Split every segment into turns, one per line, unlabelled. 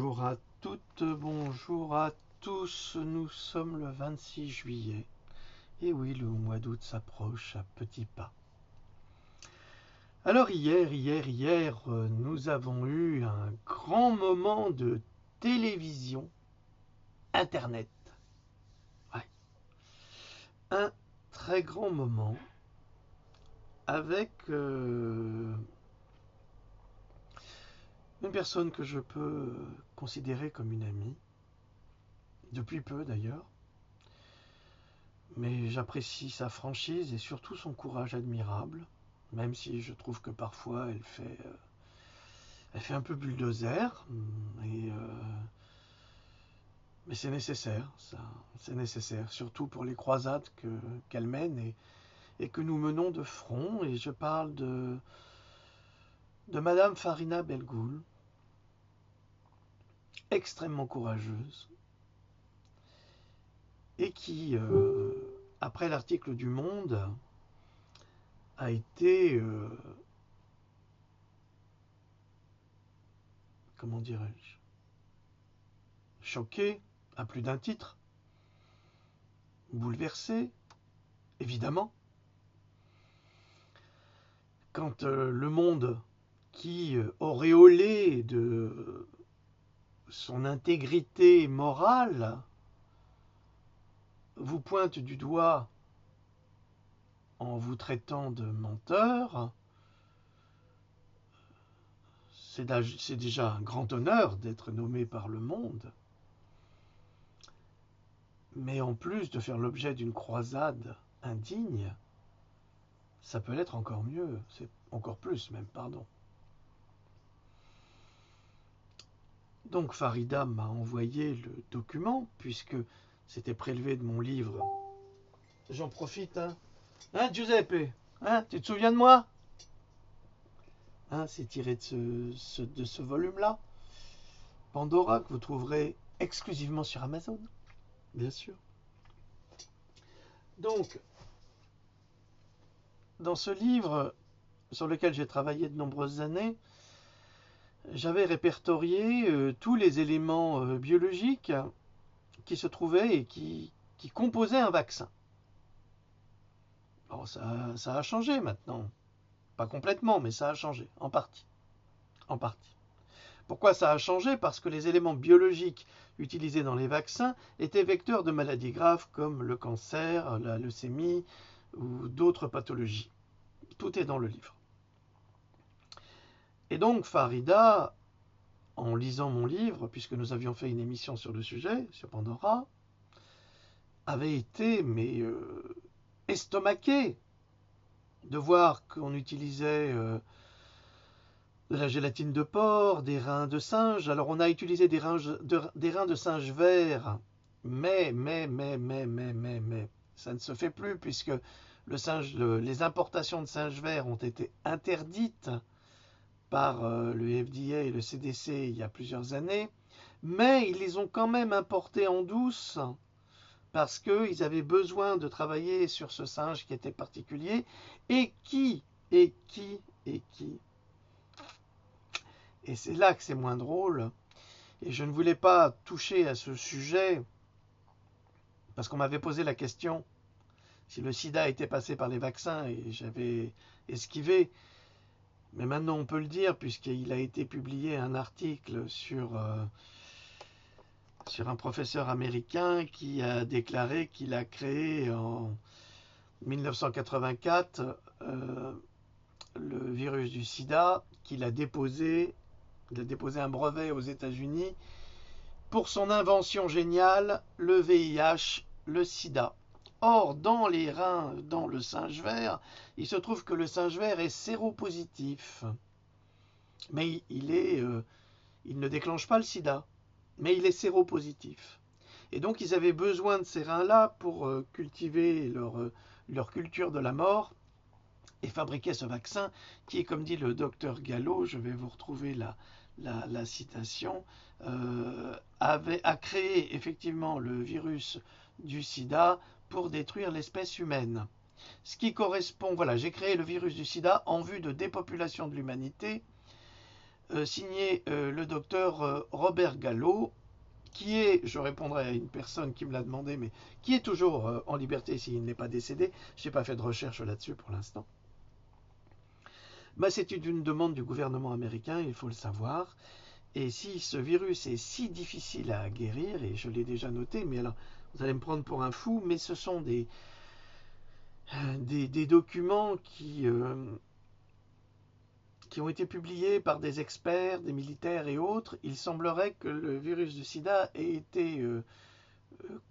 Bonjour à toutes, bonjour à tous, nous sommes le 26 juillet. Et oui, le mois d'août s'approche à petits pas. Alors hier, nous avons eu un grand moment de télévision, Internet. Ouais. Un très grand moment avec une personne que je peux considérer comme une amie, depuis peu d'ailleurs. Mais j'apprécie sa franchise et surtout son courage admirable, même si je trouve que parfois elle fait un peu bulldozer, et, mais c'est nécessaire, ça, c'est nécessaire, surtout pour les croisades qu'elle mène et que nous menons de front. Et je parle de Madame Farina Belgoul, extrêmement courageuse, et qui, après l'article du Monde, a été, comment dirais-je, choqué à plus d'un titre, bouleversé, évidemment, quand Le Monde, qui auréolé de son intégrité morale, vous pointe du doigt en vous traitant de menteur, c'est déjà un grand honneur d'être nommé par Le Monde, mais en plus de faire l'objet d'une croisade indigne, ça peut l'être encore mieux, c'est encore plus même, pardon. Donc Farida m'a envoyé le document, puisque c'était prélevé de mon livre. J'en profite, hein. Hein, Giuseppe? Hein, tu te souviens de moi? Hein, c'est tiré de ce volume-là. Pandora, que vous trouverez exclusivement sur Amazon, bien sûr. Donc, dans ce livre, sur lequel j'ai travaillé de nombreuses années, j'avais répertorié tous les éléments biologiques qui se trouvaient et qui composaient un vaccin. Alors ça a changé maintenant. Pas complètement, mais ça a changé, en partie. En partie. Pourquoi ça a changé? Parce que les éléments biologiques utilisés dans les vaccins étaient vecteurs de maladies graves comme le cancer, la leucémie ou d'autres pathologies. Tout est dans le livre. Et donc Farida, en lisant mon livre, puisque nous avions fait une émission sur le sujet, sur Pandora, avait été estomaquée de voir qu'on utilisait de la gélatine de porc, des reins de singe. Alors on a utilisé des reins de singe verts, mais, ça ne se fait plus puisque les importations de singe verts ont été interdites par le FDA et le CDC il y a plusieurs années, mais ils les ont quand même importés en douce parce qu'ils avaient besoin de travailler sur ce singe qui était particulier et qui, et c'est là que c'est moins drôle, et je ne voulais pas toucher à ce sujet parce qu'on m'avait posé la question si le sida était passé par les vaccins et j'avais esquivé. Mais maintenant on peut le dire puisqu'il a été publié un article sur un professeur américain qui a déclaré qu'il a créé en 1984 le virus du sida, qu'il a déposé un brevet aux États-Unis pour son invention géniale, le VIH, le sida. Or, dans les reins, dans le singe vert, il se trouve que le singe vert est séropositif. Mais il ne déclenche pas le sida, mais il est séropositif. Et donc, ils avaient besoin de ces reins-là pour cultiver leur culture de la mort et fabriquer ce vaccin qui est, comme dit le docteur Gallo, je vais vous retrouver la citation, a créé effectivement le virus du sida pour détruire l'espèce humaine. Ce qui correspond, voilà, j'ai créé le virus du sida en vue de dépopulation de l'humanité, signé le docteur Robert Gallo, qui est, je répondrai à une personne qui me l'a demandé, mais qui est toujours en liberté s'il n'est pas décédé. Je n'ai pas fait de recherche là-dessus pour l'instant. Bah, c'est une demande du gouvernement américain, il faut le savoir. Et si ce virus est si difficile à guérir, et je l'ai déjà noté, mais alors vous allez me prendre pour un fou, mais ce sont des documents qui ont été publiés par des experts, des militaires et autres. Il semblerait que le virus du sida ait été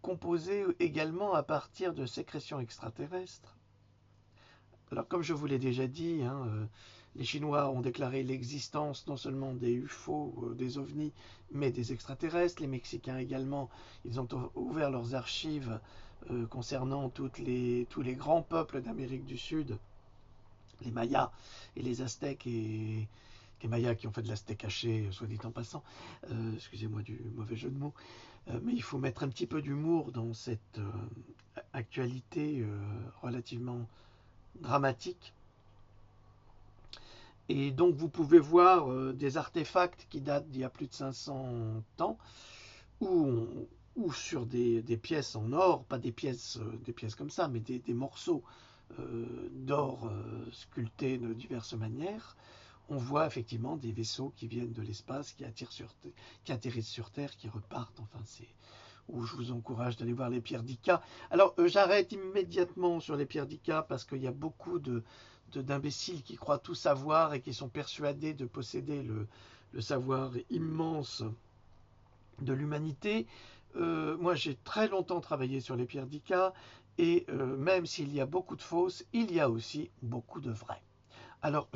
composé également à partir de sécrétions extraterrestres. Alors comme je vous l'ai déjà dit, les Chinois ont déclaré l'existence non seulement des UFO, des ovnis, mais des extraterrestres. Les Mexicains également, ils ont ouvert leurs archives concernant tous les grands peuples d'Amérique du Sud, les Mayas et les Aztèques, et les Mayas qui ont fait de l'Aztèque caché, soit dit en passant. Excusez-moi du mauvais jeu de mots. Mais il faut mettre un petit peu d'humour dans cette actualité relativement dramatique. Et donc vous pouvez voir des artefacts qui datent d'il y a plus de 500 ans, ou sur des pièces en or, pas des pièces comme ça, mais des morceaux d'or sculptés de diverses manières. On voit effectivement des vaisseaux qui viennent de l'espace, qui atterrissent sur Terre, qui repartent. Enfin, c'est où je vous encourage d'aller voir les pierres d'Ica. Alors, j'arrête immédiatement sur les pierres d'Ica parce qu'il y a beaucoup d'imbéciles qui croient tout savoir et qui sont persuadés de posséder le savoir immense de l'humanité. Moi, j'ai très longtemps travaillé sur les pierres d'Ica, et même s'il y a beaucoup de fausses, il y a aussi beaucoup de vraies. Alors,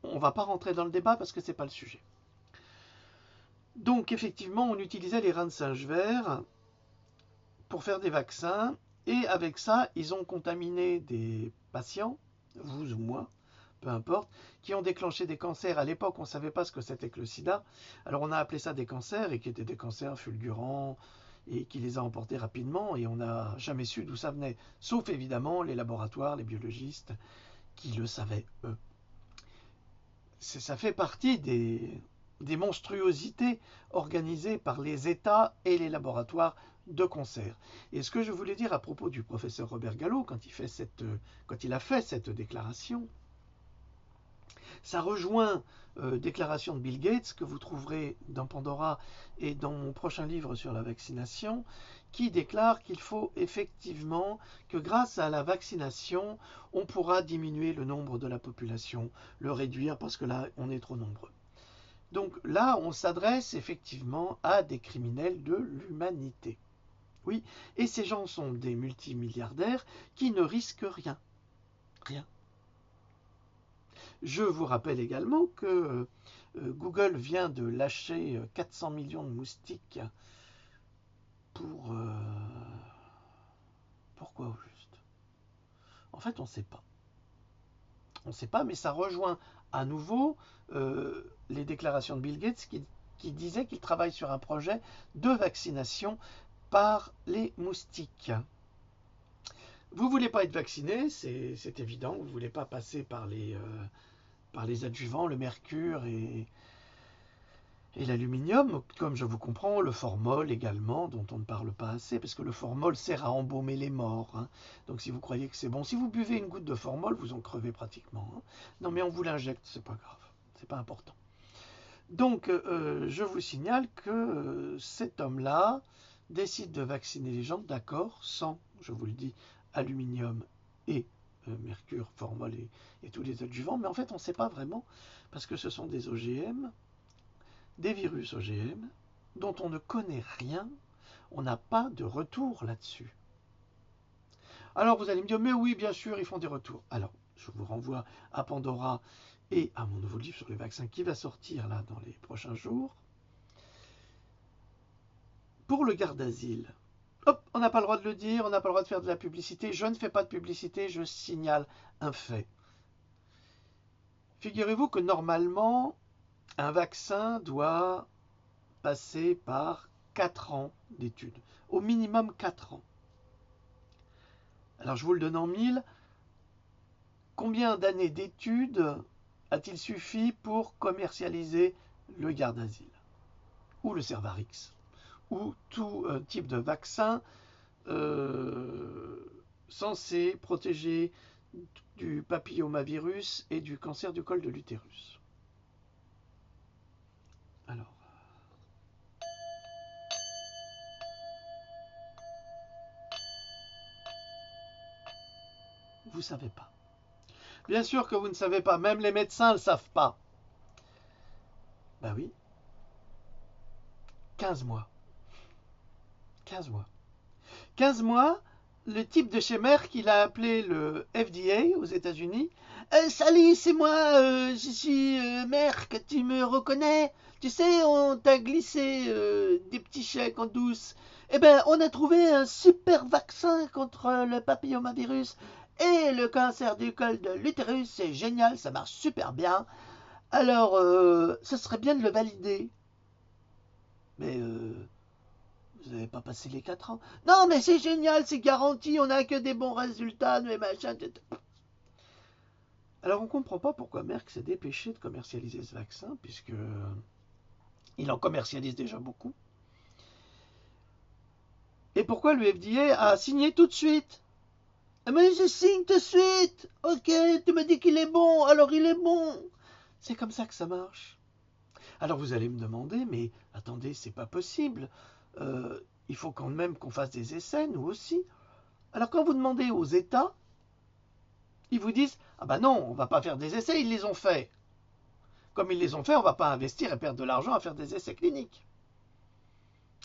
on ne va pas rentrer dans le débat parce que ce n'est pas le sujet. Donc, effectivement, on utilisait les reins de singe vert pour faire des vaccins, et avec ça, ils ont contaminé des patients, vous ou moi, peu importe, qui ont déclenché des cancers. À l'époque, on ne savait pas ce que c'était que le sida. Alors on a appelé ça des cancers, et qui étaient des cancers fulgurants, et qui les a emportés rapidement, et on n'a jamais su d'où ça venait. Sauf évidemment les laboratoires, les biologistes, qui le savaient, eux. Ça fait partie des monstruosités organisées par les États et les laboratoires de concert. Et ce que je voulais dire à propos du professeur Robert Gallo, quand il a fait cette déclaration, ça rejoint déclaration de Bill Gates que vous trouverez dans Pandora et dans mon prochain livre sur la vaccination, qui déclare qu'il faut effectivement que grâce à la vaccination, on pourra diminuer le nombre de la population, le réduire parce que là, on est trop nombreux. Donc là, on s'adresse effectivement à des criminels de l'humanité. Oui, et ces gens sont des multimilliardaires qui ne risquent rien. Rien. Je vous rappelle également que Google vient de lâcher 400 millions de moustiques pour... pourquoi au juste? En fait, on ne sait pas. On ne sait pas, mais ça rejoint à nouveau les déclarations de Bill Gates qui disait qu'il travaille sur un projet de vaccination par les moustiques. Vous ne voulez pas être vacciné, c'est évident, vous ne voulez pas passer par les adjuvants, le mercure et l'aluminium, comme je vous comprends, le formol également, dont on ne parle pas assez, parce que le formol sert à embaumer les morts. Donc si vous croyez que c'est bon, si vous buvez une goutte de formol, vous en crevez pratiquement. Non mais on vous l'injecte, c'est pas grave, c'est pas important. Donc je vous signale que cet homme-là décide de vacciner les gens, d'accord, sans, je vous le dis, aluminium et mercure, formol et tous les adjuvants, mais en fait on ne sait pas vraiment, parce que ce sont des OGM, des virus OGM, dont on ne connaît rien, on n'a pas de retour là-dessus. Alors vous allez me dire, mais oui, bien sûr, ils font des retours. Alors, je vous renvoie à Pandora et à mon nouveau livre sur les vaccins qui va sortir là dans les prochains jours. Pour le garde d'asile, hop, on n'a pas le droit de le dire, on n'a pas le droit de faire de la publicité. Je ne fais pas de publicité, je signale un fait. Figurez-vous que normalement, un vaccin doit passer par 4 ans d'études, au minimum 4 ans. Alors je vous le donne en mille. Combien d'années d'études a-t-il suffi pour commercialiser le Gardasil, ou le Cervarix, ou tout type de vaccin censé protéger du papillomavirus et du cancer du col de l'utérus. Alors, vous ne savez pas. Bien sûr que vous ne savez pas, même les médecins ne le savent pas. Ben oui, 15 mois. 15 mois. 15 mois, le type de chez Merck, il a appelé le FDA aux États-Unis. Salut, c'est moi, je suis Merck, tu me reconnais? Tu sais, on t'a glissé des petits chèques en douce. Eh ben, on a trouvé un super vaccin contre le papillomavirus et le cancer du col de l'utérus. C'est génial, ça marche super bien. Alors, ce serait bien de le valider. Mais vous n'avez pas passé les 4 ans. Non, mais c'est génial, c'est garanti, on n'a que des bons résultats, mais machin. Alors on ne comprend pas pourquoi Merck s'est dépêché de commercialiser ce vaccin, puisque il en commercialise déjà beaucoup. Et pourquoi le FDA a signé tout de suite? Mais je signe tout de suite. Ok, tu me dis qu'il est bon, alors il est bon. C'est comme ça que ça marche. Alors vous allez me demander, mais attendez, c'est pas possible. Il faut quand même qu'on fasse des essais, nous aussi. Alors quand vous demandez aux États, ils vous disent « Ah ben non, on ne va pas faire des essais, ils les ont faits. Comme ils les ont faits, on ne va pas investir et perdre de l'argent à faire des essais cliniques. »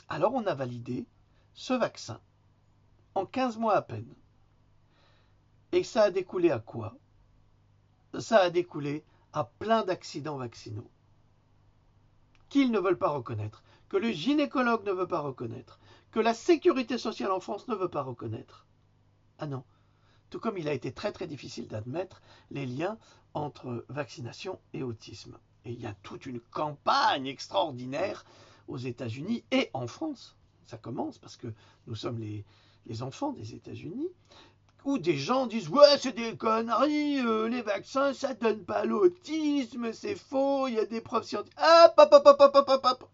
Alors on a validé ce vaccin en 15 mois à peine. Et ça a découlé à quoi? Ça a découlé à plein d'accidents vaccinaux qu'ils ne veulent pas reconnaître, que le gynécologue ne veut pas reconnaître, que la sécurité sociale en France ne veut pas reconnaître. Ah non, tout comme il a été très très difficile d'admettre les liens entre vaccination et autisme. Et il y a toute une campagne extraordinaire aux États-Unis et en France. Ça commence parce que nous sommes les enfants des États-Unis, où des gens disent « Ouais, c'est des conneries, les vaccins, ça donne pas l'autisme, c'est faux, il y a des preuves scientifiques. » Hop.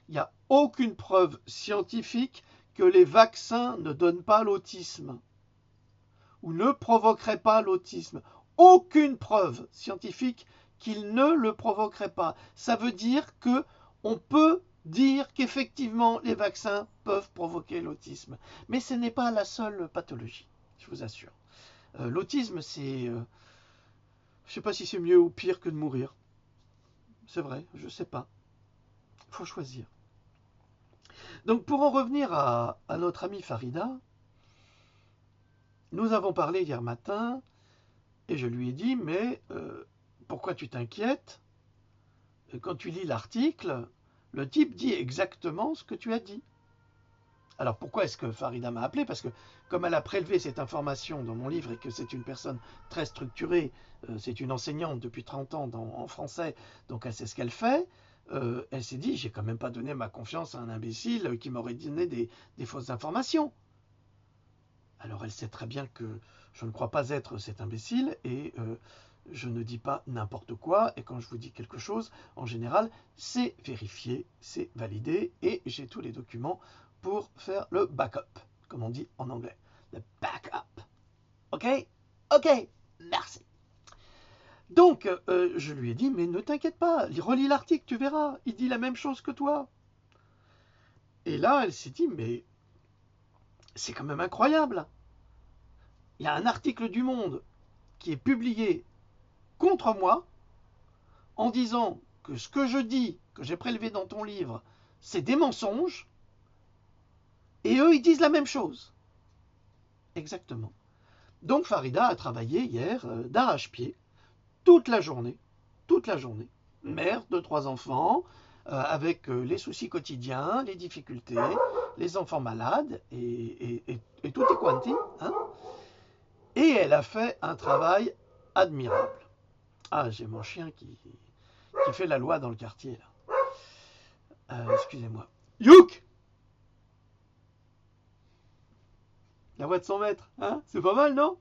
Il n'y a aucune preuve scientifique que les vaccins ne donnent pas l'autisme ou ne provoqueraient pas l'autisme. Aucune preuve scientifique qu'ils ne le provoqueraient pas. Ça veut dire qu'on peut dire qu'effectivement les vaccins peuvent provoquer l'autisme. Mais ce n'est pas la seule pathologie, je vous assure. L'autisme, c'est... je ne sais pas si c'est mieux ou pire que de mourir. C'est vrai, je ne sais pas. Il faut choisir. Donc pour en revenir à notre amie Farida, nous avons parlé hier matin et je lui ai dit, mais pourquoi tu t'inquiètes? Quand tu lis l'article, le type dit exactement ce que tu as dit. Alors pourquoi est-ce que Farida m'a appelé? Parce que comme elle a prélevé cette information dans mon livre et que c'est une personne très structurée, c'est une enseignante depuis 30 ans en français, donc elle sait ce qu'elle fait, elle s'est dit, j'ai quand même pas donné ma confiance à un imbécile qui m'aurait donné des fausses informations. Alors elle sait très bien que je ne crois pas être cet imbécile et je ne dis pas n'importe quoi. Et quand je vous dis quelque chose, en général, c'est vérifié, c'est validé et j'ai tous les documents pour faire le backup, comme on dit en anglais. Le backup. Ok? Ok, merci. Donc, je lui ai dit, mais ne t'inquiète pas, relis l'article, tu verras, il dit la même chose que toi. Et là, elle s'est dit, mais c'est quand même incroyable. Il y a un article du Monde qui est publié contre moi en disant que ce que je dis, que j'ai prélevé dans ton livre, c'est des mensonges, et eux, ils disent la même chose. Exactement. Donc Farida a travaillé hier d'arrache-pied, toute la journée, mère de 3 enfants, avec les soucis quotidiens, les difficultés, les enfants malades, et tout est quanti. Hein, et elle a fait un travail admirable. Ah, j'ai mon chien qui fait la loi dans le quartier, là. Excusez-moi. Youk! La voix de son maître, hein? C'est pas mal, non?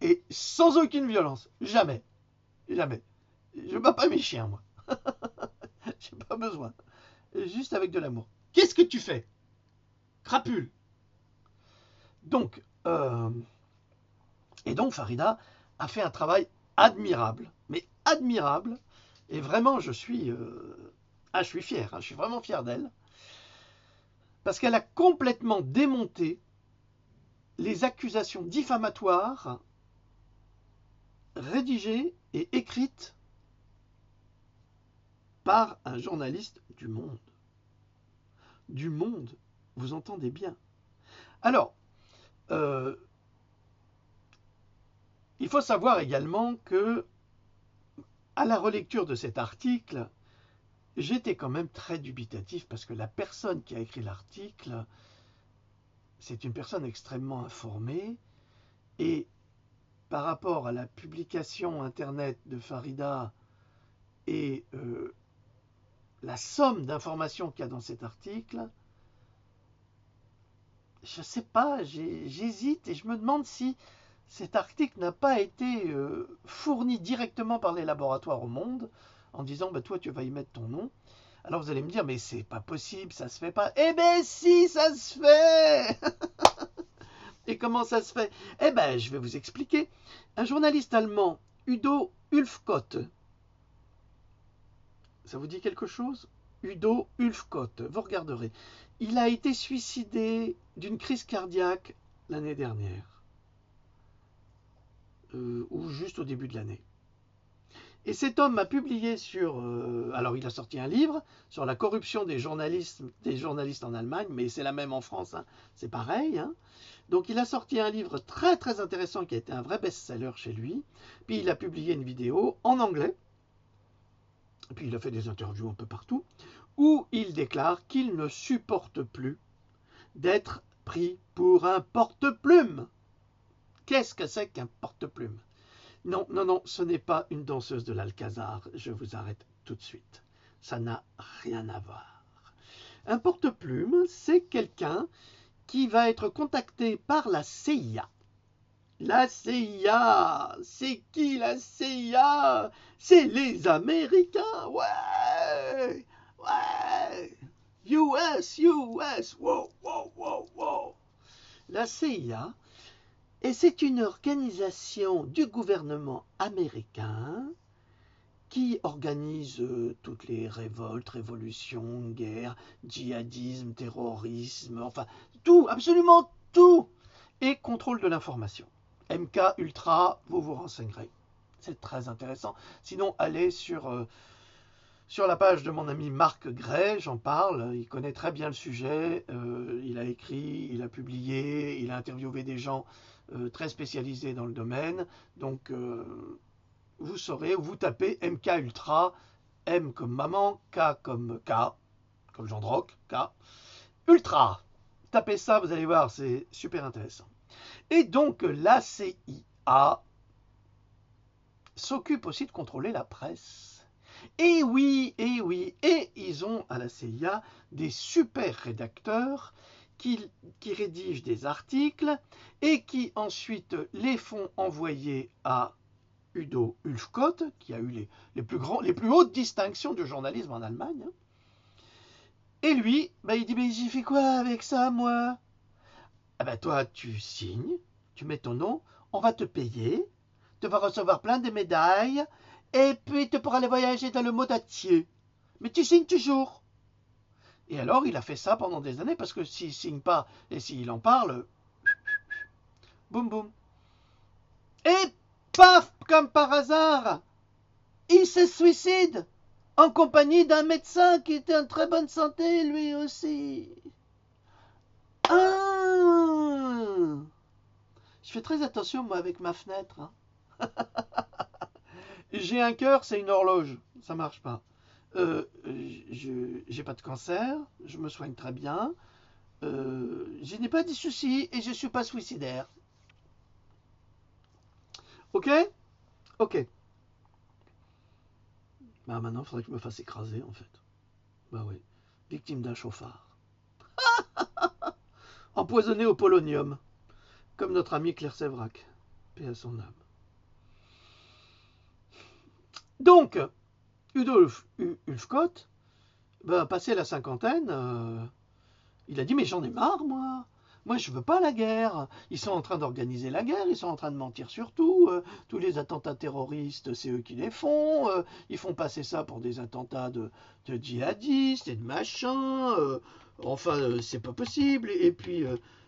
Et sans aucune violence. Jamais. Jamais. Je bats pas mes chiens, moi. J'ai pas besoin. Juste avec de l'amour. Qu'est-ce que tu fais? Crapule. Donc, et donc Farida a fait un travail admirable, mais admirable. Et vraiment, je suis fier. Je suis vraiment fier d'elle. Parce qu'elle a complètement démonté les accusations diffamatoires rédigées et écrites par un journaliste du Monde. Du Monde, vous entendez bien. Alors, il faut savoir également que, à la relecture de cet article, j'étais quand même très dubitatif parce que la personne qui a écrit l'article, c'est une personne extrêmement informée et par rapport à la publication internet de Farida et la somme d'informations qu'il y a dans cet article, je ne sais pas, j'hésite et je me demande si cet article n'a pas été fourni directement par les laboratoires au Monde en disant bah, toi tu vas y mettre ton nom. Alors vous allez me dire mais c'est pas possible, ça se fait pas. Eh ben si, ça se fait. Et comment ça se fait? Eh ben je vais vous expliquer. Un journaliste allemand, Udo Ulfkott, ça vous dit quelque chose? Udo Ulfkott, vous regarderez. Il a été suicidé d'une crise cardiaque l'année dernière, ou juste au début de l'année. Et cet homme a publié alors il a sorti un livre sur la corruption des journalistes en Allemagne, mais c'est la même en France, hein, c'est pareil. Hein. Donc il a sorti un livre très très intéressant qui a été un vrai best-seller chez lui. Puis il a publié une vidéo en anglais, puis il a fait des interviews un peu partout, où il déclare qu'il ne supporte plus d'être pris pour un porte-plume. Qu'est-ce que c'est qu'un porte-plume? Non, non, non, ce n'est pas une danseuse de l'Alcazar, je vous arrête tout de suite. Ça n'a rien à voir. Un porte-plume, c'est quelqu'un qui va être contacté par la CIA. La CIA, c'est qui la CIA? C'est les Américains, ouais, ouais, US, wow, wow, wow, wow. La CIA, et c'est une organisation du gouvernement américain qui organise toutes les révoltes, révolutions, guerres, djihadisme, terrorisme, enfin tout, absolument tout, et contrôle de l'information. MK Ultra, vous vous renseignerez. C'est très intéressant. Sinon, allez sur la page de mon ami Marc Gray, j'en parle, il connaît très bien le sujet, il a écrit, il a publié, il a interviewé des gens très spécialisés dans le domaine, donc vous saurez, vous tapez MK Ultra, M comme maman, K, comme Jean de Rock, K, Ultra. Tapez ça, vous allez voir, c'est super intéressant. Et donc la CIA s'occupe aussi de contrôler la presse. Et oui, et ils ont à la CIA des super rédacteurs qui rédigent des articles et qui ensuite les font envoyer à Udo Ulfkott, qui a eu les plus hautes distinctions du journalisme en Allemagne. Et lui, il dit, mais j'y fais quoi avec ça, moi? Ah ben toi, tu signes, tu mets ton nom, on va te payer, tu vas recevoir plein de médailles, et puis tu pourras aller voyager dans le monde entier. Mais tu signes toujours. Et alors, il a fait ça pendant des années, parce que s'il ne signe pas, et s'il en parle, boum boum. Et paf, comme par hasard, il se suicide en compagnie d'un médecin qui était en très bonne santé, lui aussi. Ah, je fais très attention, moi, avec ma fenêtre. Hein. J'ai un cœur, c'est une horloge. Ça marche pas. J'ai pas de cancer, je me soigne très bien. Je n'ai pas de soucis et je suis pas suicidaire. Ok? Ok. Bah maintenant, il faudrait que je me fasse écraser, en fait. Bah oui. Victime d'un chauffard. Empoisonné au polonium. Comme notre ami Claire Sévrac. Paix à son âme. Donc, Udo Ulfkott, ben, passé la cinquantaine, il a dit, mais j'en ai marre, moi. Moi, je veux pas la guerre. Ils sont en train d'organiser la guerre, ils sont en train de mentir sur tout. Tous les attentats terroristes, c'est eux qui les font. Ils font passer ça pour des attentats de djihadistes et de machins. Enfin, c'est pas possible. Et puis,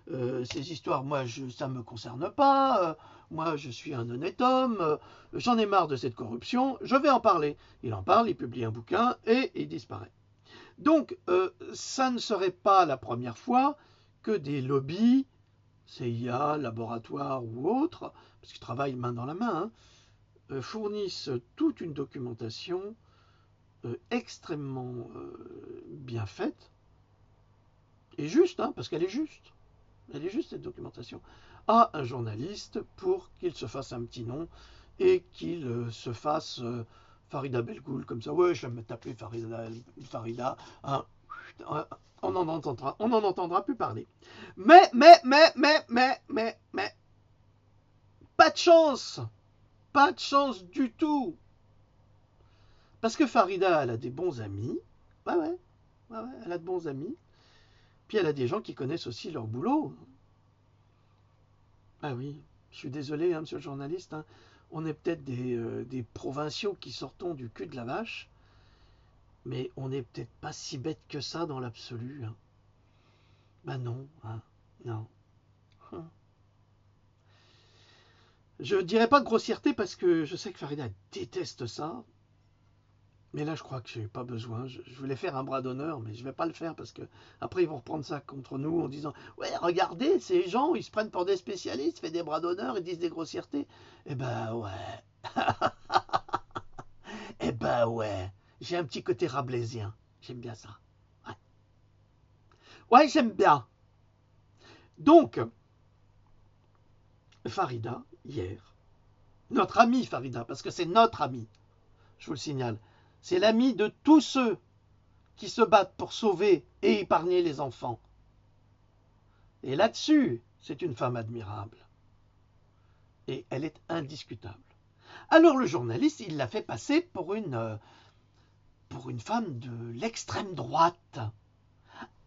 ces histoires, moi, ça me concerne pas. Moi, je suis un honnête homme. J'en ai marre de cette corruption. Je vais en parler. Il en parle, il publie un bouquin et il disparaît. Donc, ça ne serait pas la première fois que des lobbies, CIA, laboratoires ou autres, parce qu'ils travaillent main dans la main, fournissent toute une documentation extrêmement bien faite, et juste, parce qu'elle est juste. Elle est juste, cette documentation, à un journaliste pour qu'il se fasse un petit nom et qu'il se fasse Farida Belgoul, comme ça. Ouais, je vais me taper Farida, hein, on n'en entendra plus parler. Mais, pas de chance du tout. Parce que Farida, elle a des bons amis. Ouais, elle a de bons amis. Puis elle a des gens qui connaissent aussi leur boulot. Ah oui, je suis désolé, monsieur le journaliste. On est peut-être des provinciaux qui sortons du cul de la vache, mais on n'est peut-être pas si bête que ça dans l'absolu. Ben non, non. Je dirais pas de grossièreté parce que je sais que Farida déteste ça. Mais là, je crois que j'ai pas besoin. Je voulais faire un bras d'honneur, mais je vais pas le faire parce que après ils vont reprendre ça contre nous en disant ouais, regardez, ces gens, ils se prennent pour des spécialistes, font des bras d'honneur, ils disent des grossièretés. Eh ben ouais. Eh ben ouais. J'ai un petit côté rabelaisien. J'aime bien ça. Ouais, j'aime bien. Donc, Farida, hier, notre amie Farida, parce que c'est notre amie, je vous le signale, c'est l'amie de tous ceux qui se battent pour sauver et épargner les enfants. Et là-dessus, c'est une femme admirable. Et elle est indiscutable. Alors le journaliste, il l'a fait passer pour une femme de l'extrême droite.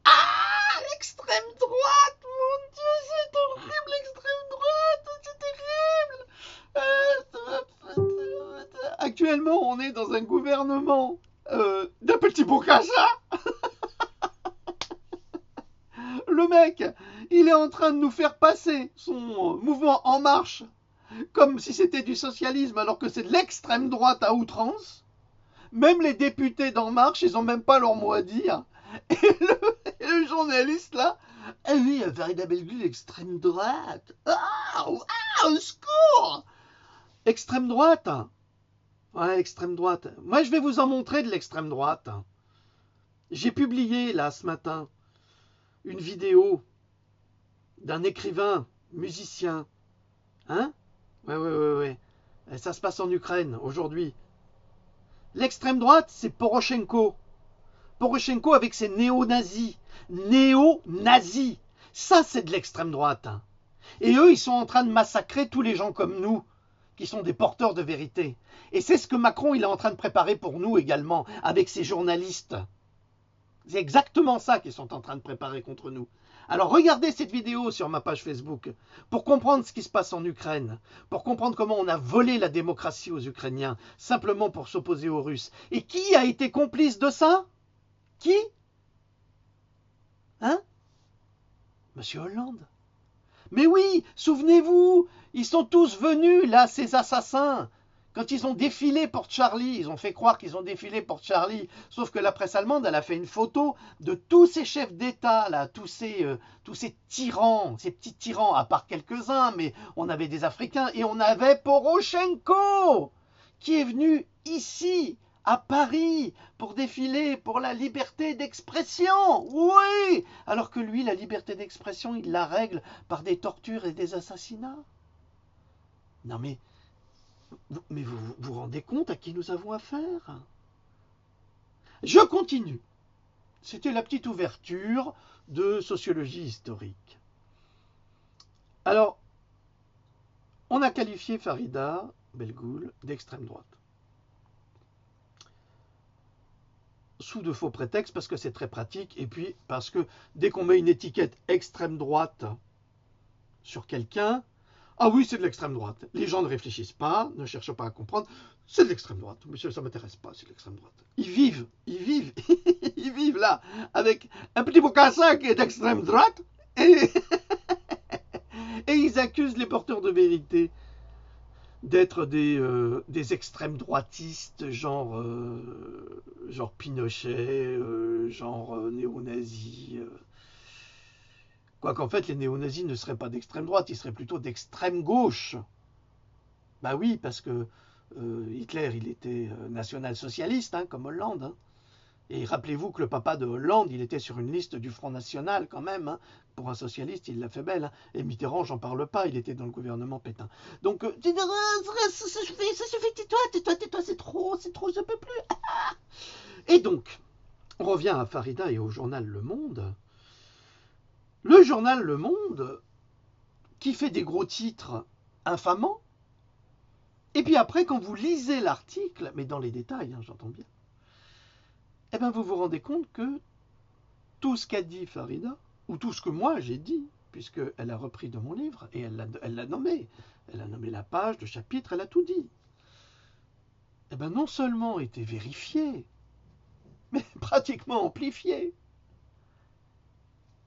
Ah, l'extrême droite, mon Dieu, c'est horrible, l'extrême droite, c'est terrible. Actuellement, on est dans un gouvernement d'un petit bourg-chat. Le mec, il est en train de nous faire passer son mouvement En Marche comme si c'était du socialisme alors que c'est de l'extrême droite à outrance. Même les députés d'En Marche, ils n'ont même pas leur mot à dire. Et le journaliste là, ah oui, Farida Belgoul, extrême droite. Au secours. Extrême droite. Ouais, extrême droite. Moi, je vais vous en montrer de l'extrême droite. J'ai publié là ce matin une vidéo d'un écrivain, musicien. Ouais. Et ça se passe en Ukraine aujourd'hui. L'extrême droite, c'est Poroshenko. Poroshenko avec ses néo-nazis. Néo-nazis. Ça, c'est de l'extrême droite. Et eux, ils sont en train de massacrer tous les gens comme nous, qui sont des porteurs de vérité. Et c'est ce que Macron, il est en train de préparer pour nous également, avec ses journalistes. C'est exactement ça qu'ils sont en train de préparer contre nous. Alors regardez cette vidéo sur ma page Facebook pour comprendre ce qui se passe en Ukraine, pour comprendre comment on a volé la démocratie aux Ukrainiens simplement pour s'opposer aux Russes. Et qui a été complice de ça? Qui? Monsieur Hollande. Mais oui, souvenez-vous, ils sont tous venus là, ces assassins. Quand ils ont défilé pour Charlie, ils ont fait croire qu'ils ont défilé pour Charlie, sauf que la presse allemande, elle a fait une photo de tous ces chefs d'État, là, tous ces tyrans, ces petits tyrans, à part quelques-uns, mais on avait des Africains, et on avait Poroshenko, qui est venu ici, à Paris, pour défiler pour la liberté d'expression. Oui, alors que lui, la liberté d'expression, il la règle par des tortures et des assassinats. Non mais vous vous rendez compte à qui nous avons affaire? Je continue. C'était la petite ouverture de sociologie historique. Alors, on a qualifié Farida Belgoul d'extrême droite. sous de faux prétextes parce que c'est très pratique et puis parce que dès qu'on met une étiquette extrême droite sur quelqu'un, ah oui, c'est de l'extrême droite. Les gens ne réfléchissent pas, ne cherchent pas à comprendre. C'est de l'extrême droite. Monsieur, ça ne m'intéresse pas, c'est de l'extrême droite. Ils vivent, ils vivent là, avec un petit bocassin qui est d'extrême droite, et, et ils accusent les porteurs de vérité d'être des extrêmes droitistes, genre Pinochet, genre néo-nazis. Quoiqu'en fait, les néo-nazis ne seraient pas d'extrême droite, ils seraient plutôt d'extrême gauche. Bah oui, parce que Hitler, il était national-socialiste, hein, comme Hollande. Hein. Et rappelez-vous que le papa de Hollande, il était sur une liste du Front National quand même. Hein. Pour un socialiste, il l'a fait belle. Hein. Et Mitterrand, j'en parle pas, il était dans le gouvernement Pétain. Donc, ça suffit, tais-toi, c'est trop, je peux plus. Et donc, on revient à Farida et au journal Le Monde. Le journal Le Monde, qui fait des gros titres infamants, et puis après, quand vous lisez l'article, mais dans les détails, hein, j'entends bien, eh ben vous vous rendez compte que tout ce qu'a dit Farida, ou tout ce que moi j'ai dit, puisqu'elle a repris de mon livre, et elle l'a nommé, elle a nommé la page, le chapitre, elle a tout dit, eh ben non seulement était vérifié, mais pratiquement amplifié.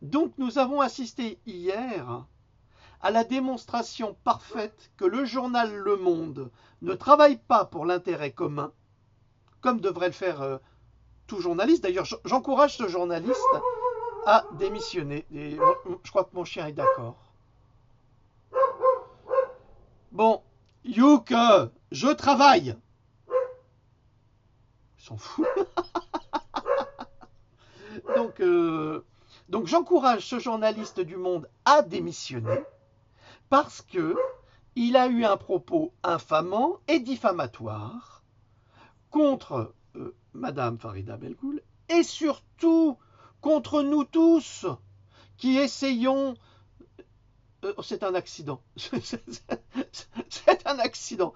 Donc nous avons assisté hier à la démonstration parfaite que le journal Le Monde ne travaille pas pour l'intérêt commun, comme devrait le faire tout journaliste. D'ailleurs, j'encourage ce journaliste à démissionner. Et je crois que mon chien est d'accord. Bon, Youk, je travaille. Ils s'en foutent. Donc j'encourage ce journaliste du Monde à démissionner parce que il a eu un propos infamant et diffamatoire contre Madame Farida Belkoul et surtout contre nous tous qui essayons... c'est un accident. C'est un accident.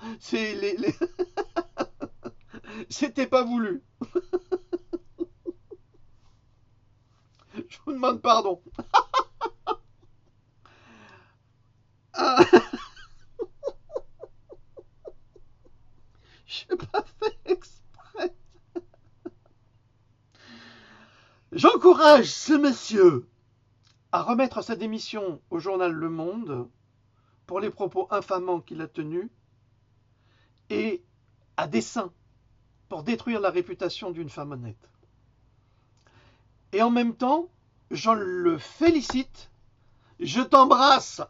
C'était pas voulu. Je vous demande pardon. Je n'ai pas fait exprès. J'encourage ce monsieur à remettre sa démission au journal Le Monde pour les propos infamants qu'il a tenus et à dessein pour détruire la réputation d'une femme honnête. Et en même temps, je le félicite. Je t'embrasse.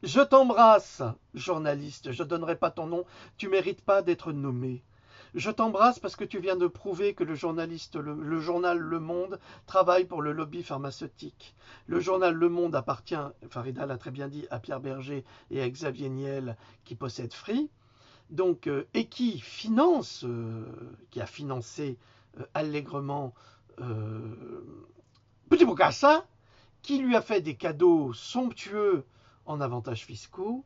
Je t'embrasse, journaliste. Je ne donnerai pas ton nom. Tu ne mérites pas d'être nommé. Je t'embrasse parce que tu viens de prouver que le journal Le Monde travaille pour le lobby pharmaceutique. Le journal Le Monde appartient, Farida l'a très bien dit, à Pierre Berger et à Xavier Niel qui possèdent Free, donc, et qui finance, qui a financé allègrement Petit Bocassa, qui lui a fait des cadeaux somptueux en avantages fiscaux,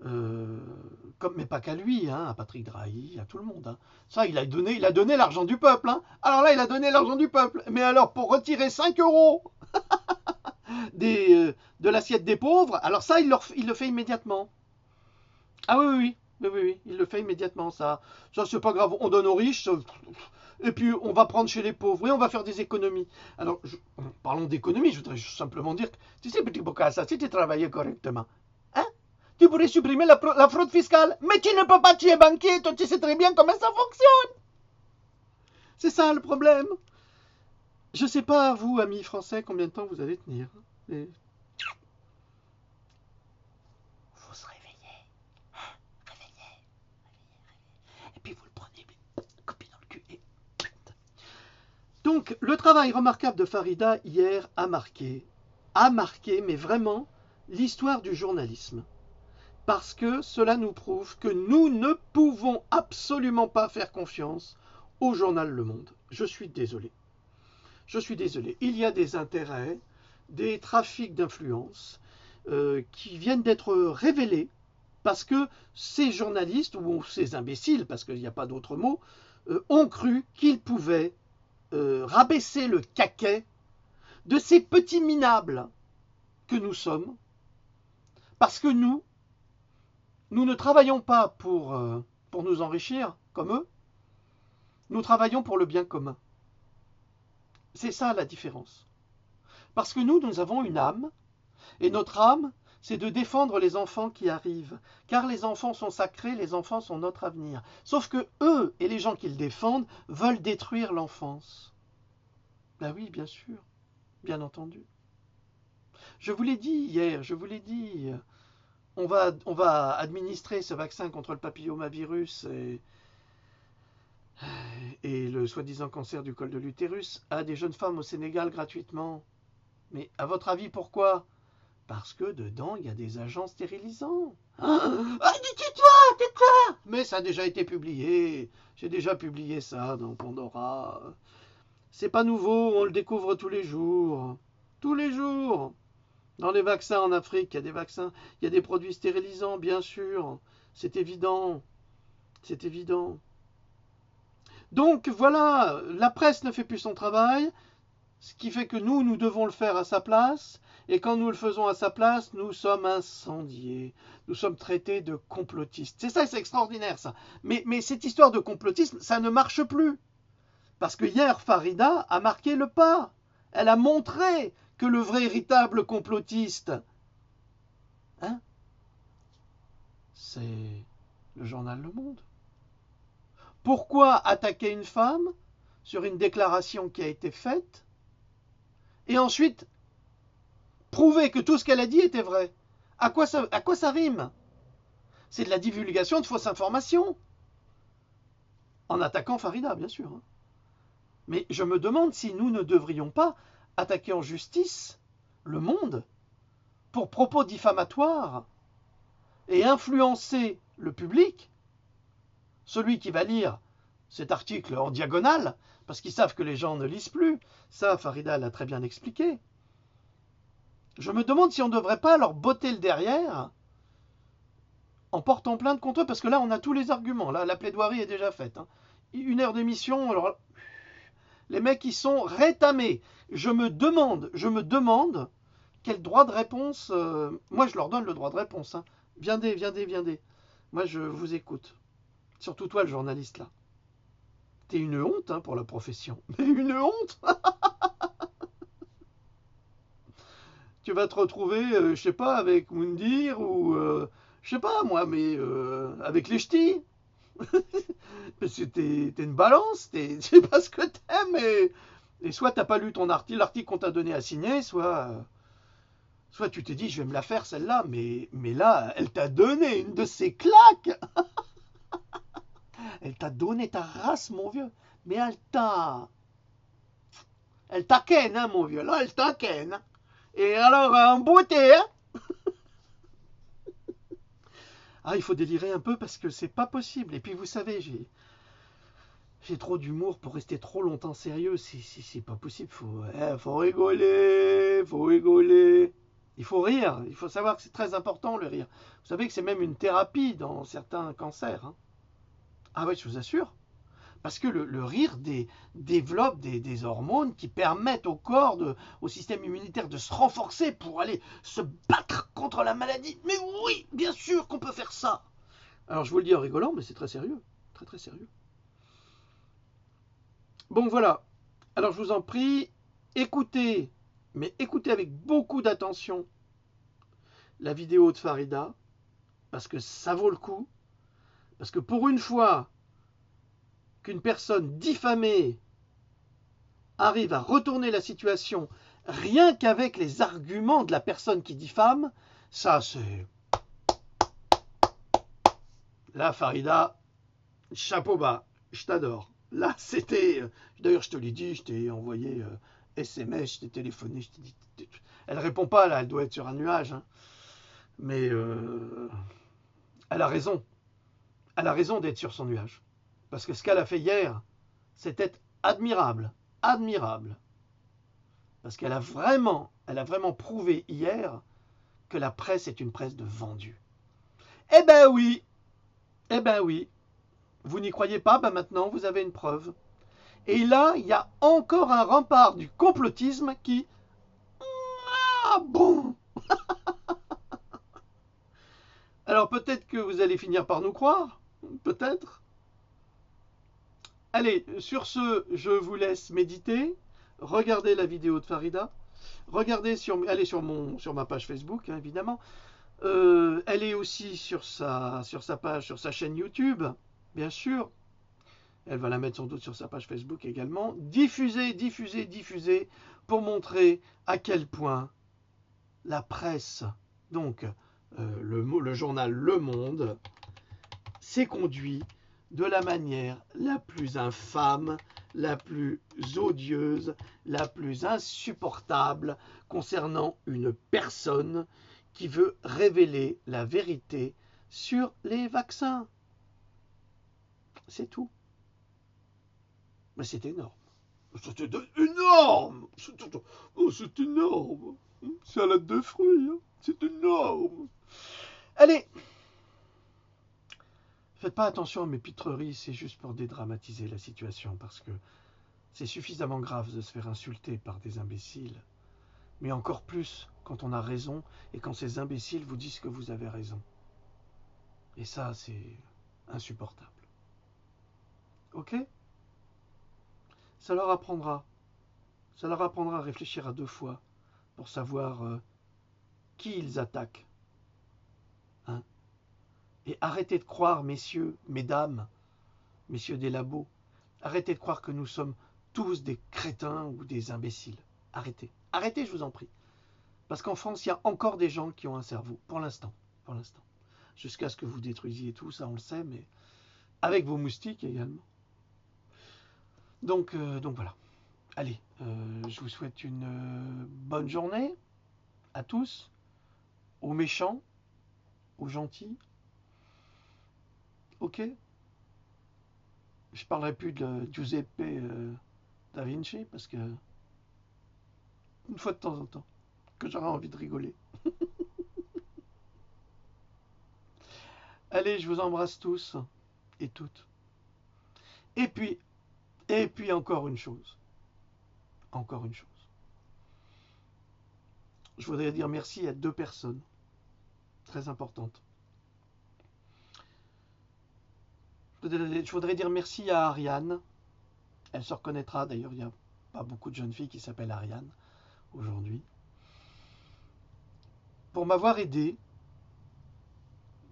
mais pas qu'à lui, hein, à Patrick Drahi, à tout le monde. Hein. Ça, il a donné l'argent du peuple. Hein. Alors là, il a donné l'argent du peuple. Mais alors, pour retirer 5 euros de l'assiette des pauvres, alors ça, il le fait immédiatement. Ah oui, il le fait immédiatement, ça. Ça, c'est pas grave, on donne aux riches, et puis on va prendre chez les pauvres, et on va faire des économies. Alors, parlons d'économie, je voudrais simplement dire que, tu sais, Petit Bocassa, si tu travaillais correctement, hein, tu pourrais supprimer la fraude fiscale, mais tu ne peux pas, tu es banquier, toi tu sais très bien comment ça fonctionne. C'est ça le problème. Je sais pas, vous, amis français, combien de temps vous allez tenir. Mais... faut se réveiller. Hein, réveillez. Et puis vous le prenez, copie dans le cul. Et... Donc, le travail remarquable de Farida hier a marqué, mais vraiment, l'histoire du journalisme. Parce que cela nous prouve que nous ne pouvons absolument pas faire confiance au journal Le Monde. Je suis désolé. Il y a des intérêts, des trafics d'influence qui viennent d'être révélés Parce que ces journalistes, ou ces imbéciles, parce qu'il n'y a pas d'autre mot, ont cru qu'ils pouvaient rabaisser le caquet de ces petits minables que nous sommes, parce que nous ne travaillons pas pour nous enrichir comme eux, nous travaillons pour le bien commun. C'est ça la différence. Parce que nous avons une âme, et notre âme, c'est de défendre les enfants qui arrivent. Car les enfants sont sacrés, les enfants sont notre avenir. Sauf que eux et les gens qu'ils défendent veulent détruire l'enfance. Ben oui, bien sûr, bien entendu. Je vous l'ai dit hier, je vous l'ai dit, on va administrer ce vaccin contre le papillomavirus et le soi-disant cancer du col de l'utérus à des jeunes femmes au Sénégal gratuitement. Mais à votre avis, pourquoi ? Parce que dedans, il y a des agents stérilisants. Tais-toi. Mais ça a déjà été publié. J'ai déjà publié ça dans Pandora. C'est pas nouveau, on le découvre tous les jours. Tous les jours. Dans les vaccins en Afrique, il y a des vaccins, il y a des produits stérilisants, bien sûr. C'est évident. C'est évident. Donc voilà, la presse ne fait plus son travail, ce qui fait que nous devons le faire à sa place. Et quand nous le faisons à sa place, nous sommes incendiés. Nous sommes traités de complotistes. C'est ça, c'est extraordinaire ça. Mais cette histoire de complotisme, ça ne marche plus. Parce que hier, Farida a marqué le pas. Elle a montré que le vrai véritable complotiste, c'est le journal Le Monde. Pourquoi attaquer une femme sur une déclaration qui a été faite et ensuite prouver que tout ce qu'elle a dit était vrai? À quoi ça rime? C'est de la divulgation de fausses informations. En attaquant Farida, bien sûr. Mais je me demande si nous ne devrions pas attaquer en justice Le Monde pour propos diffamatoires et influencer le public, celui qui va lire cet article en diagonale, parce qu'ils savent que les gens ne lisent plus. Ça, Farida l'a très bien expliqué. Je me demande si on ne devrait pas leur botter le derrière en portant plainte contre eux, parce que là, on a tous les arguments. Là, la plaidoirie est déjà faite. 1 heure d'émission, alors les mecs, ils sont rétamés. Je me demande quel droit de réponse... moi, je leur donne le droit de réponse. Viendez. Moi, je vous écoute. Surtout toi, le journaliste, là. T'es une honte pour la profession. Mais une honte. Tu vas te retrouver, je sais pas, avec Moundir ou... je sais pas, moi, mais avec les ch'tis. Parce que t'es une balance, je sais pas ce que t'aimes, et soit t'as pas lu ton l'article qu'on t'a donné à signer, soit tu t'es dit je vais me la faire celle-là, mais là, elle t'a donné une de ces claques. Elle t'a donné ta race, mon vieux. Mais elle t'a ken, mon vieux, là, elle t'a ken. Et alors, en beauté, il faut délirer un peu parce que c'est pas possible. Et puis vous savez, j'ai trop d'humour pour rester trop longtemps sérieux. C'est pas possible. Faut rigoler. Il faut rire. Il faut savoir que c'est très important le rire. Vous savez que c'est même une thérapie dans certains cancers. Ah oui, je vous assure. Parce que le rire développe des hormones qui permettent au corps, au système immunitaire de se renforcer pour aller se battre contre la maladie. Mais oui, bien sûr qu'on peut faire ça. Alors je vous le dis en rigolant, mais c'est très sérieux. Très très sérieux. Bon voilà. Alors je vous en prie, écoutez, mais écoutez avec beaucoup d'attention la vidéo de Farida, parce que ça vaut le coup. Parce que pour une fois qu'une personne diffamée arrive à retourner la situation rien qu'avec les arguments de la personne qui diffame, ça c'est... Là, Farida, chapeau bas, je t'adore. Là, c'était... D'ailleurs, je te l'ai dit, je t'ai envoyé SMS, je t'ai téléphoné, je t'ai dit... Elle répond pas, là, elle doit être sur un nuage. Mais elle a raison. Elle a raison d'être sur son nuage. Parce que ce qu'elle a fait hier, c'était admirable. Admirable. Parce qu'elle a vraiment prouvé hier que la presse est une presse de vendus. Eh ben oui, eh ben oui. Vous n'y croyez pas, ben maintenant vous avez une preuve. Et là, il y a encore un rempart du complotisme qui... Ah bon. Alors peut-être que vous allez finir par nous croire, peut-être. Allez, sur ce, je vous laisse méditer. Regardez la vidéo de Farida. Allez sur ma page Facebook, hein, évidemment. Elle est aussi sur sa page, sur sa chaîne YouTube, bien sûr. Elle va la mettre sans doute sur sa page Facebook également. Diffusez, diffusez, diffusez pour montrer à quel point la presse, donc le journal Le Monde, s'est conduit de la manière la plus infâme, la plus odieuse, la plus insupportable concernant une personne qui veut révéler la vérité sur les vaccins. C'est tout. Mais c'est énorme. C'est énorme. C'est énorme. Salade de fruits. Hein. C'est énorme. Allez. Faites pas attention à mes pitreries, c'est juste pour dédramatiser la situation, parce que c'est suffisamment grave de se faire insulter par des imbéciles, mais encore plus quand on a raison et quand ces imbéciles vous disent que vous avez raison. Et ça, c'est insupportable. Ok ? Ça leur apprendra. Ça leur apprendra à réfléchir à deux fois pour savoir qui ils attaquent. Hein ? Et arrêtez de croire, messieurs, mesdames, messieurs des labos, arrêtez de croire que nous sommes tous des crétins ou des imbéciles. Arrêtez. Arrêtez, je vous en prie. Parce qu'en France, il y a encore des gens qui ont un cerveau. Pour l'instant. Pour l'instant. Jusqu'à ce que vous détruisiez tout, ça on le sait, mais avec vos moustiques également. Donc voilà. Allez, je vous souhaite une bonne journée à tous, aux méchants, aux gentils. Ok ? Je parlerai plus de Giuseppe Da Vinci parce que une fois de temps en temps, que j'aurai envie de rigoler. Allez, je vous embrasse tous et toutes. Et puis encore une chose. Encore une chose. Je voudrais dire merci à deux personnes très importantes. Je voudrais dire merci à Ariane. Elle se reconnaîtra, d'ailleurs, il n'y a pas beaucoup de jeunes filles qui s'appellent Ariane aujourd'hui. Pour m'avoir aidé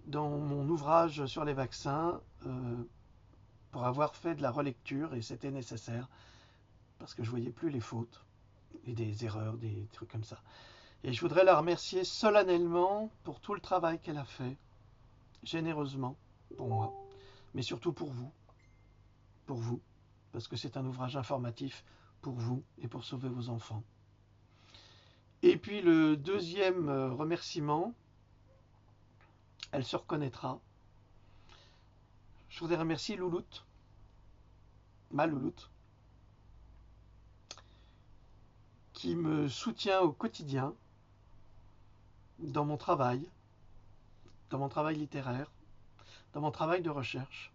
dans mon ouvrage sur les vaccins, pour avoir fait de la relecture, et c'était nécessaire, parce que je ne voyais plus les fautes, et des erreurs, des trucs comme ça. Et je voudrais la remercier solennellement pour tout le travail qu'elle a fait, généreusement, pour moi, mais surtout pour vous, parce que c'est un ouvrage informatif pour vous et pour sauver vos enfants. Et puis le deuxième remerciement, elle se reconnaîtra. Je voudrais remercier Louloute, ma Louloute, qui me soutient au quotidien dans mon travail littéraire, dans mon travail de recherche,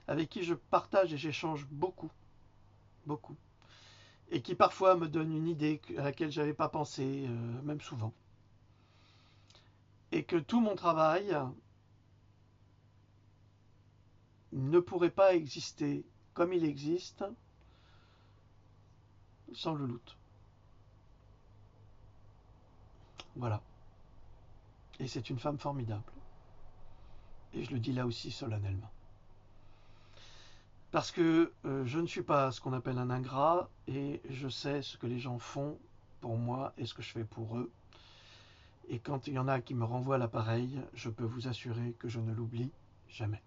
avec qui je partage et j'échange beaucoup, beaucoup, et qui parfois me donne une idée à laquelle je n'avais pas pensé, même souvent. Et que tout mon travail ne pourrait pas exister comme il existe sans Louloute. Voilà. Et c'est une femme formidable. Et je le dis là aussi solennellement. Parce que je ne suis pas ce qu'on appelle un ingrat et je sais ce que les gens font pour moi et ce que je fais pour eux. Et quand il y en a qui me renvoient l'appareil, je peux vous assurer que je ne l'oublie jamais.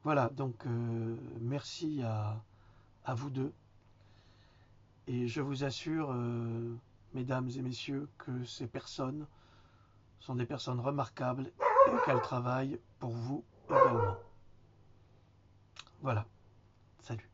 Voilà, donc merci à vous deux. Et je vous assure, mesdames et messieurs, que ces personnes sont des personnes remarquables et qu'elles travaillent pour vous également. Voilà, salut.